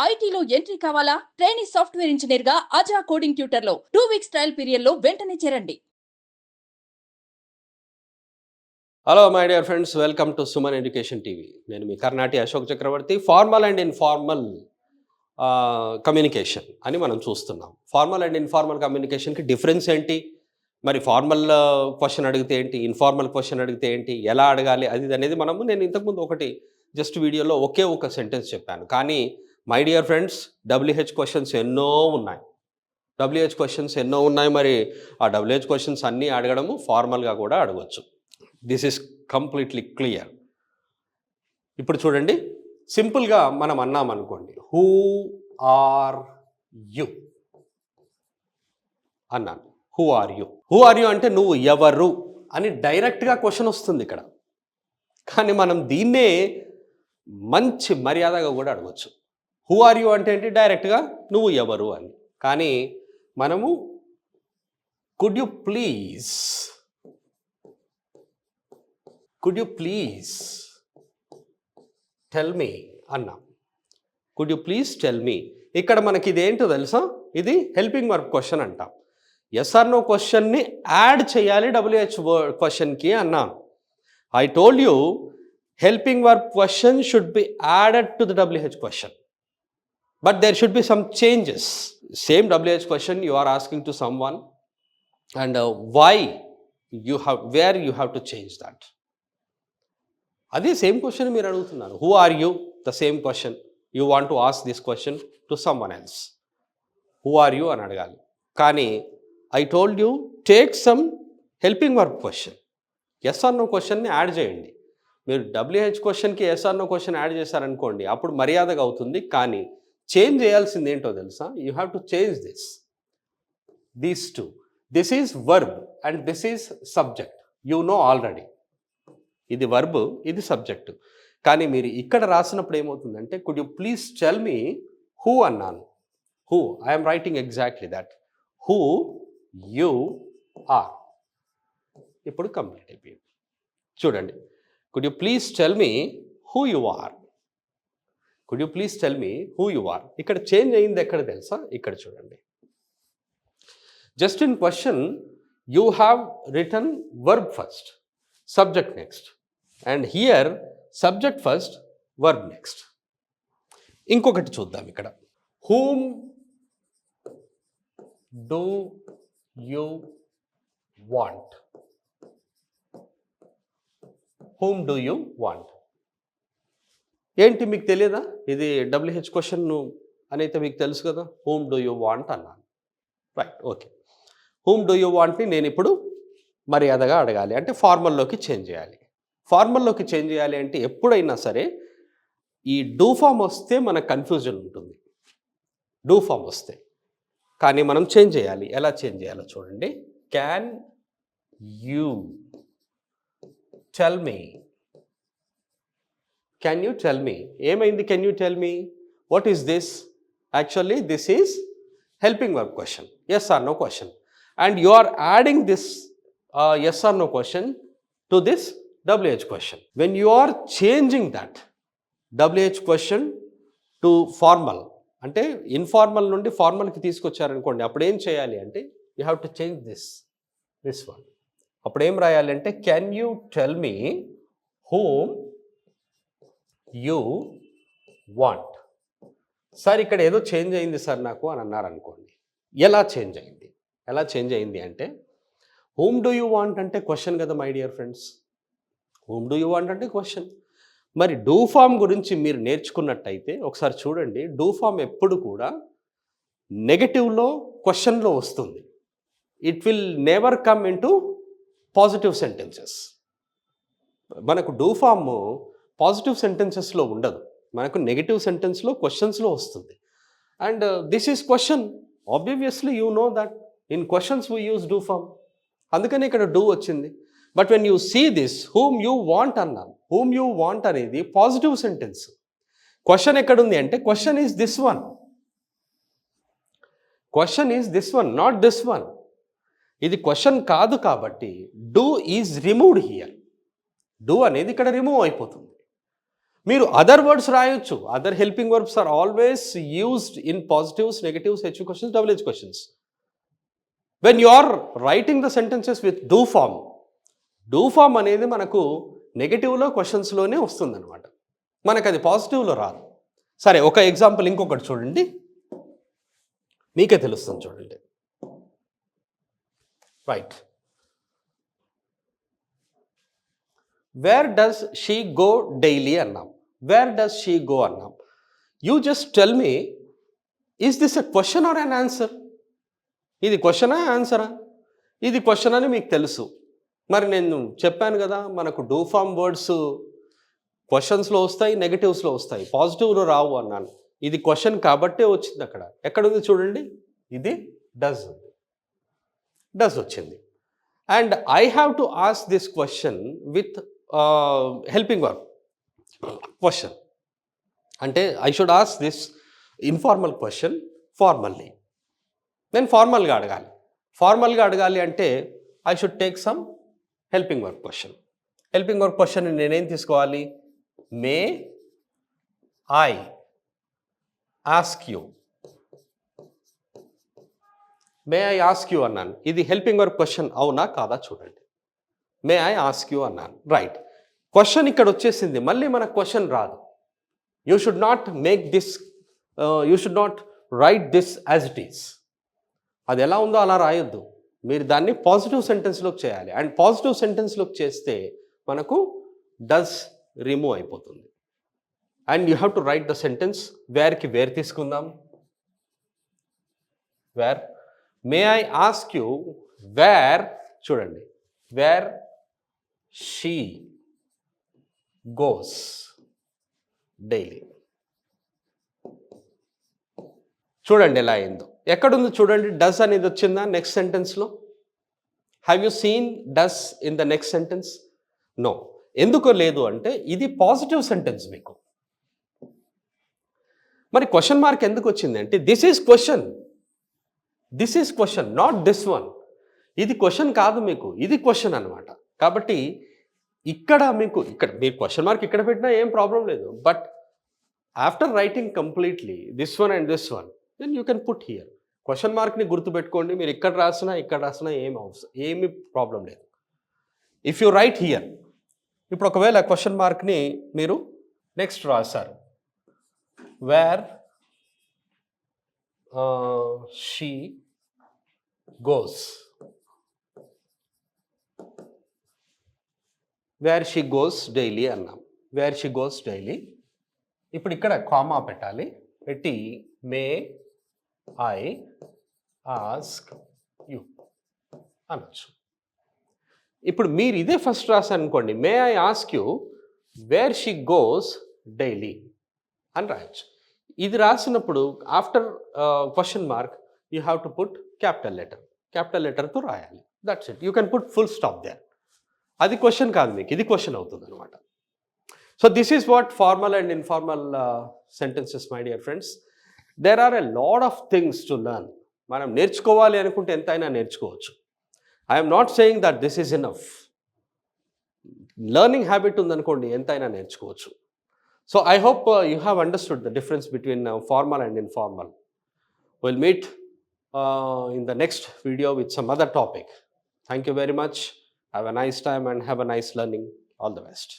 ఐటీలో ఎంట్రీ కావాలా? Trainee software engineer గా అజా కోడింగ్ ట్యూటర్ లో 2 వీక్స్ ట్రయల్ పీరియడ్ లో వెంటనే చేరండి. Hello my dear friends, welcome to Suman education TV. నేను మీ కర్ణాటి అశోక్ చక్రవర్తి. ఫార్మల్ అండ్ ఇన్ఫార్మల్ కమ్యూనికేషన్ అని మనం చూస్తున్నాం. ఫార్మల్ అండ్ ఇన్ఫార్మల్ కమ్యూనికేషన్కి డిఫరెన్స్ ఏంటి, మరి ఫార్మల్ క్వశ్చన్ అడిగితే ఏంటి, ఇన్ఫార్మల్ క్వశ్చన్ అడిగితే ఏంటి, ఎలా అడగాలి అది అనేది నేను ఇంతకుముందు ఒకటి జస్ట్ వీడియోలో ఒకే ఒక సెంటెన్స్ చెప్పాను. కానీ my dear friends, WH questions ఎన్నో ఉన్నాయి. మరి ఆ WH క్వశ్చన్స్ అన్నీ అడగడము ఫార్మల్గా కూడా అడగవచ్చు. This is completely clear. ఇప్పుడు చూడండి, సింపుల్గా మనం అన్నామనుకోండి, హూ ఆర్ యు అన్నాను. హూ ఆర్ యు అంటే నువ్వు ఎవరు అని డైరెక్ట్గా క్వశ్చన్ వస్తుంది ఇక్కడ. కానీ మనం దీన్నే మంచి మర్యాదగా కూడా అడగచ్చు. హూ ఆర్ యు అంటే ఏంటి, డైరెక్ట్గా నువ్వు ఎవరు అని. కానీ మనము could you please tell me అన్నాం. Could you please tell me. ఇక్కడ మనకి ఇదేంటో తెలుసా, ఇది హెల్పింగ్ వర్బ్ క్వశ్చన్ అంటాం. ఎస్ ఆర్ నో క్వశ్చన్ని యాడ్ చేయాలి WH క్వశ్చన్కి అన్నాను. I told you helping verb question should be added to the WH క్వశ్చన్, but there should be some changes. Same WH question you are asking to someone, and where you have to change that. Adi same question meer adugutunnaru. Who are you? The same question. You want to ask this question to someone else. Who are you అని అడగాలి. కానీ I told you take some helping verb question. Yes or no క్వశ్చన్ని add చేయండి. మీరు WH క్వశ్చన్కి yes or no question add చేశారనుకోండి, అప్పుడు మర్యాదగా అవుతుంది. కానీ చేంజ్ చేయాల్సింది ఏంటో తెలుసా, you have to change these two. This is verb and this is subject. You know already, ఇది వర్బ్, ఇది సబ్జెక్ట్. కానీ మీరు ఇక్కడ రాసినప్పుడు ఏమవుతుందంటే, could you please tell me who అన్నాను. Who, I'm writing exactly that. Who you are. ఇప్పుడు complete అయిపోయింది. చూడండి, could you please tell me who you are. Could you please tell me who you are. ఇక్కడ change అయింది ఎక్కడ తెలుసా, ఇక్కడ చూడండి. Just in question you have return verb first, subject next, and here subject first, verb next. ఇంకొకటి చూద్దాం ఇక్కడ. Whom do you want. Whom do you want ఏంటి మీకు తెలియదా? ఇది WH క్వశ్చన్ అని అయితే మీకు తెలుసు కదా. హూమ్ డూ యూ వాంట్ అన్నాను. Right, okay. Whom do you వాంట్ని నేను ఇప్పుడు మర్యాదగా అడగాలి అంటే ఫార్మల్లోకి చేంజ్ చేయాలి. ఫార్మల్లోకి చేంజ్ చేయాలి అంటే ఎప్పుడైనా సరే ఈ డూ ఫామ్ వస్తే మనకు కన్ఫ్యూజన్ ఉంటుంది. డూ ఫామ్ వస్తే కానీ మనం చేంజ్ చేయాలి. ఎలా చేంజ్ చేయాలో చూడండి. Can you tell me. Can you tell me? ఏమైంది can you tell me? What is this? Actually, this is helping verb question. Yes or no question. And you are adding this yes or no question to this WH question. When you are changing that WH question to formal, అంటే informal నుండి ఫార్మల్కి తీసుకొచ్చారనుకోండి, అప్పుడు ఏం చేయాలి అంటే you have to change this one. అప్పుడు ఏం రాయాలి అంటే can you tell me whom you want. Sir ఇక్కడ ఏదో చేంజ్ అయింది సార్ నాకు అని అన్నారనుకోండి. ఎలా చేంజ్ అయింది అంటే హూమ్ డూ యూ వాంట్ అంటే క్వశ్చన్ కదా my dear friends. Whom do you want అంటే క్వశ్చన్. మరి డూ ఫామ్ గురించి మీరు నేర్చుకున్నట్టయితే ఒకసారి చూడండి. డూ ఫామ్ ఎప్పుడు కూడా నెగటివ్లో క్వశ్చన్లో వస్తుంది. It will never come into positive sentences. మనకు డూ ఫామ్ పాజిటివ్ సెంటెన్సెస్లో ఉండదు, మనకు నెగిటివ్ సెంటెన్స్లో క్వశ్చన్స్లో వస్తుంది. And this is question. Obviously you know that in questions we use do form, అందుకని ఇక్కడ డూ వచ్చింది. But when you see this whom you want అన్నాను. హూమ్ యూ వాంట్ అనేది పాజిటివ్ సెంటెన్స్. క్వశ్చన్ ఎక్కడుంది అంటే question is this one. Not this one. ఇది question కాదు కాబట్టి do is removed here. Do అనేది ఇక్కడ రిమూవ్ అయిపోతుంది. మీరు అదర్ వర్డ్స్ రాయొచ్చు. Other helping verbs are always used in positives, negatives, H questions, double H questions. When you are writing the sentences with do form అనేది మనకు నెగటివ్లో క్వశ్చన్స్లోనే వస్తుందన్నమాట. మనకు అది పాజిటివ్లో రాదు. సరే, ఒక ఎగ్జాంపుల్ ఇంకొకటి చూడండి, మీకే తెలుస్తుంది చూడండి. Right, where does she go daily అన్నాం, వేర్ డస్ షీ గో అన్నాం. You just tell me, is this a question or an answer? ఇది క్వశ్చనా ఆన్సరా? ఇది క్వశ్చన్ అని మీకు తెలుసు. మరి నేను చెప్పాను కదా, మనకు డూ ఫామ్ వర్డ్స్ క్వశ్చన్స్లో వస్తాయి, నెగటివ్స్లో వస్తాయి, పాజిటివ్లో రావు అన్నాను. ఇది క్వశ్చన్ కాబట్టే వచ్చింది. అక్కడ ఎక్కడుంది చూడండి, ఇది డస్ వచ్చింది. And I have to ask this question with helping verb question. అంటే I should ask this informal question formally. నేను ఫార్మల్గా అడగాలి అంటే I should take some helping verb question. Helping verb question నేనేం తీసుకోవాలి? May I ask you, may I ask you అన్నాను. ఇది helping verb question అవునా కాదా చూడండి. మే ఐ ఆస్క్ యూ అన్నాను. రైట్, క్వశ్చన్ ఇక్కడ వచ్చేసింది. మళ్ళీ మనకు క్వశ్చన్ రాదు. You should not make this, you should not right this as it is. అది ఎలా ఉందో అలా రాయొద్దు. మీరు దాన్ని పాజిటివ్ సెంటెన్స్లోకి చేయాలి. అండ్ పాజిటివ్ సెంటెన్స్లోకి చేస్తే మనకు డస్ రిమూవ్ అయిపోతుంది. And you have to write the sentence. వేర్కి వేర్ తీసుకుందాం. Where, may I ask you where, చూడండి, వేర్ షీ గోస్ డైలీ. చూడండి ఎలా అయిందో. ఎక్కడుంది చూడండి, డస్ అనేది వచ్చిందా నెక్స్ట్ సెంటెన్స్లో? Have you seen does in the next sentence? No. ఎందుకో లేదు అంటే ఇది పాజిటివ్ సెంటెన్స్ మీకు. మరి క్వశ్చన్ మార్క్ ఎందుకు వచ్చింది అంటే this is question, not this one. ఇది క్వశ్చన్ కాదు మీకు, ఇది క్వశ్చన్ అనమాట. కాబట్టి ఇక్కడ మీరు క్వశ్చన్ మార్క్ ఇక్కడ పెట్టినా ఏం ప్రాబ్లం లేదు. But after writing completely this one and this one, then you can put here. Question మార్క్ని గుర్తుపెట్టుకోండి. మీరు ఇక్కడ రాసినా ఏమి ప్రాబ్లం లేదు. ఇఫ్ యూ రైట్ హియర్, ఇప్పుడు ఒకవేళ క్వశ్చన్ మార్క్ని మీరు నెక్స్ట్ రాశారు, where she goes, where she goes daily అన్నాం. Where she goes daily. ఇప్పుడు ఇక్కడ కామా పెట్టాలి. పెట్టి మే ఐ ఆస్క్ యూ అనొచ్చు. ఇప్పుడు మీరు ఇదే ఫస్ట్ రాశారు అనుకోండి, may I ask you where she goes daily అని రాయొచ్చు. ఇది రాసినప్పుడు after question mark you have to put capital లెటర్తో రాయాలి. That's it. You can put full stop there. అది క్వశ్చన్ కాదు మీకు, ఇది క్వశ్చన్ అవుతుంది అనమాట. So this is what formal and informal sentences my dear friends. There are a lot of things to learn. మనం నేర్చుకోవాలి అనుకుంటే ఎంతైనా నేర్చుకోవచ్చు. I'm not saying that this is enough. Learning habit ఉందనుకోండి, ఎంతైనా నేర్చుకోవచ్చు. So I hope you have understood the difference between formal and informal. Will meet in the next video with some other topic. Thank you very much. Have a nice time and have a nice learning. All the best.